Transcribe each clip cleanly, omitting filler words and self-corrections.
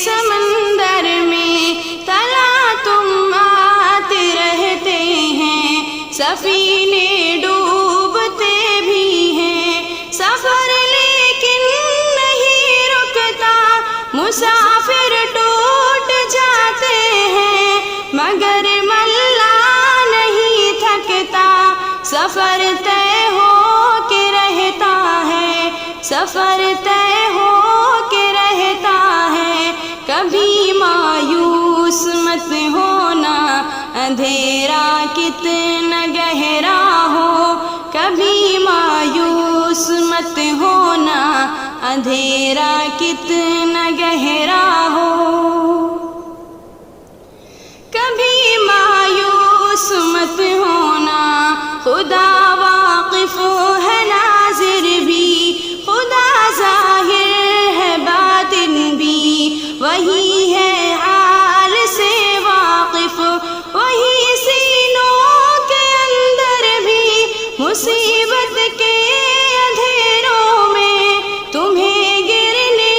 سمندر میں تلا تم آتے رہتے ہیں، سفینے ڈوبتے بھی ہیں، سفر لیکن نہیں رکتا، مسافر ٹوٹ جاتے ہیں، مگر ملا نہیں تھکتا، سفر طے ہو کے رہتا ہے، سفر طے ہو کے رہتا ہے، کبھی مایوس مت ہونا، اندھیرا کتنا گہرا ہو، کبھی مایوس مت ہونا، اندھیرا کتنا گہرا ہو، کبھی مایوس مت ہونا، خدا واقف ہے ناظر بھی، خدا ظاہر ہے باطن بھی، وہی ہے حال سے واقف، وہی سینوں کے اندر بھی، مصیبت کے اندھیروں میں تمہیں گرنے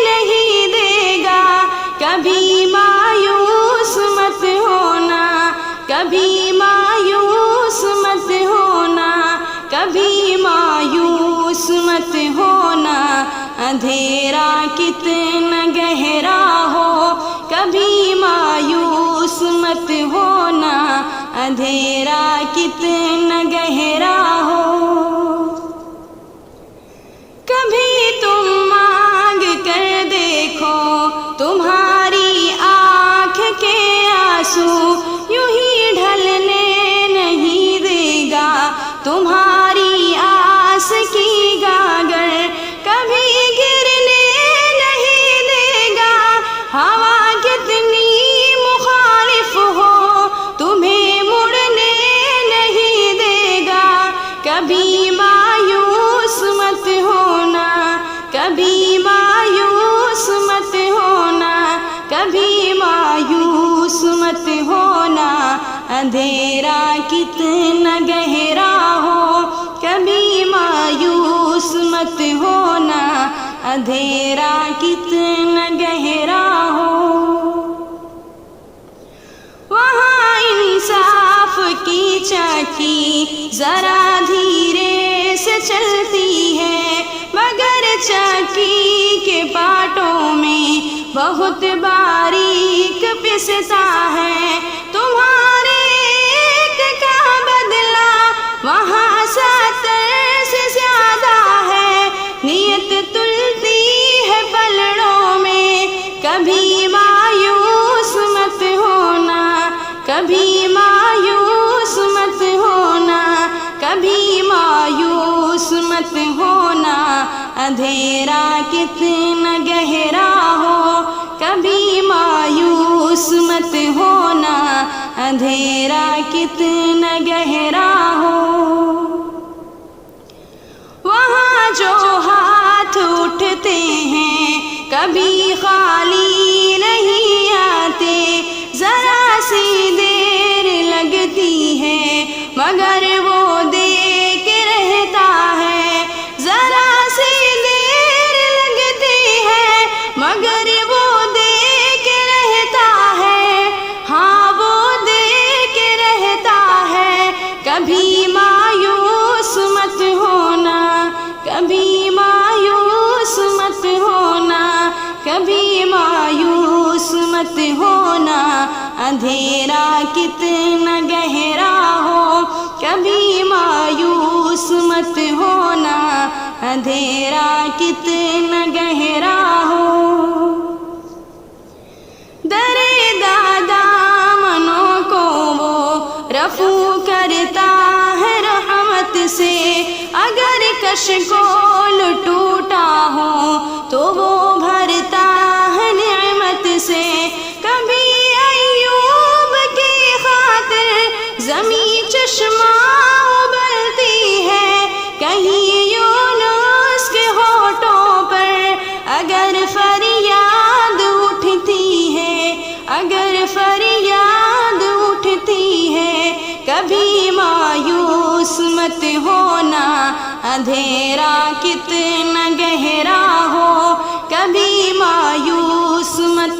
نہیں دے گا، کبھی مایوس مت ہونا، کبھی مایوس مت ہونا، کبھی مایوس مت ہونا، اندھیرا کتنا گہرا ہو، کبھی مایوس مت ہونا، اندھیرا کتنا گہرا ہو، کبھی تم مانگ کر دیکھو، تمہاری آنکھ کے آنسو یوں ہی ڈھلنے نہیں دے گا، تمہاری آس کی گاگر کبھی گرنے نہیں دے گا، ہوا کتنی مخالف ہو تمہیں مڑنے نہیں دے گا، کبھی مایوس مت ہونا، کبھی مایوس مت ہونا، کبھی مایوس مت ہونا، اندھیرا کتنا گہرا ہو، کبھی مایوس مت ہونا، اندھیرا کتنا گہرا ہو، وہاں انصاف کی چکی ذرا دھیرے سے چلتی ہے، مگر چکی کے پاٹوں میں بہت باریک پستا ہے، تمہارے ایک کا بدلہ وہاں 70 سے زیادہ ہے، نیت تلتی ہے پلڑوں میں، کبھی مایوس مت ہونا، کبھی مایوس مت ہونا، کبھی مایوس مت ہونا، اندھیرا کتنا گہرا ہو، کبھی مایوس مت ہونا، اندھیرا کتنا گہرا ہو، وہاں جو ہاتھ اٹھتے ہیں کبھی خالی نہیں آتے، ذرا سی دیر لگتی ہے مگر وہ دے کے رہتا ہے، ذرا سی دیر لگتی ہے مگر وہ دے کے رہتا ہے، ہاں وہ دے کے رہتا ہے، کبھی مایوس مت ہونا، کبھی مایوس مت ہونا، کبھی مایوس مت ہونا، اندھیرا کتنا گہرا ہو، کبھی مایوس مت ہونا، اندھیرا کتنا گہرا ہو، درے دادا منوں کو وہ رفو کرتا ہے رحمت سے، اگر کشکول ٹوٹا ہو تو وہ بھرتا ہے نعمت سے، کبھی ایوب کی خاطر زمین چشمہ ابلتی ہے، کہیں یونس کے ہونٹوں پر اگر فریاد اٹھتی ہے، اگر فریاد اٹھتی ہے، کبھی مایوس مت ہونا، اندھیرا کتنا گہرا ہو، کبھی مایوس مت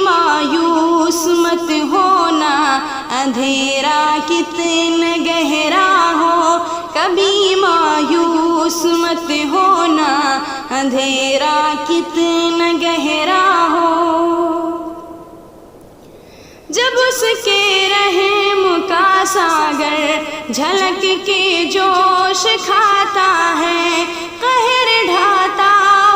مایوس مت ہونا، اندھیرا کتنا گہرا ہو، کبھی مایوس مت ہونا، اندھیرا کتنا گہرا ہو۔ جب اس کے رحم کا ساگر جھلک کے جوش کھاتا ہے، قہر ڈھاتا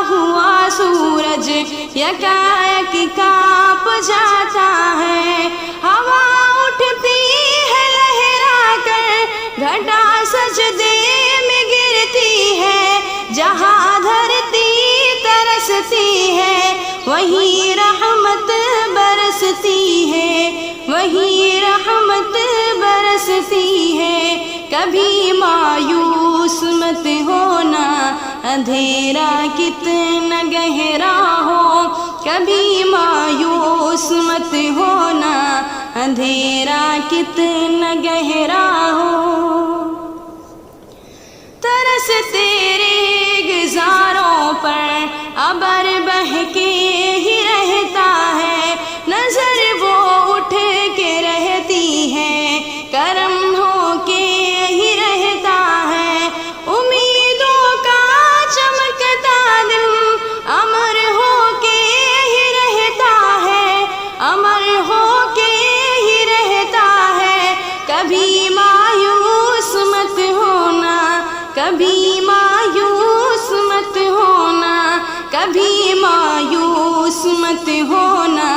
ہوا سورج یکایک کانپ جاتا ہے، ہوا اٹھتی ہے لہرا کر، گھٹا سجدے میں گرتی ہے، جہاں دھرتی ترستی ہے وہیں رحمت برستی ہے، وہیں رحمت برستی ہے۔ کبھی مایوس مت ہونا، اندھیرا کتنا گہرا ہو، کبھی مایوس مت ہونا، اندھیرا کتنا گہرا ہو۔ ترس تیرے گزاروں پر ابر بہہ کے ہی رہتا ہے، نظر وہ اٹھ کے رہتی ہے، کرم ہو کے ہی رہتا ہے، امیدوں کا چمکتا دل امر ہو کے ہی رہتا ہے، امر ہو کے ہی رہتا ہے۔ کبھی مایوس مت ہونا، کبھی مایوس مت ہونا، کبھی مایوس مت ہونا،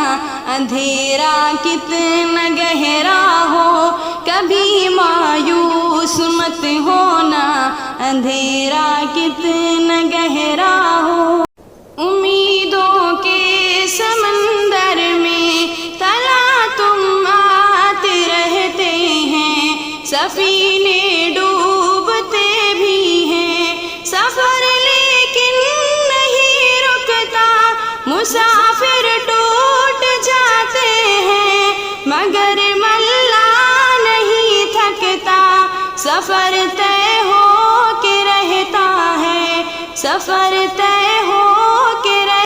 اندھیرا کتنا گہرا ہو، کبھی مایوس مت ہونا، اندھیرا کتنا گہرا ہو۔ امیدوں کے سمندر میں تلا تم آتے رہتے ہیں، سفینے ڈوبتے بھی ہیں، سفر لیکن نہیں رکتا، مسافر ٹوٹ جاتے ہیں، مگر ملا نہیں تھکتا، سفر طے ہو کے رہتا ہے، سفر طے ہو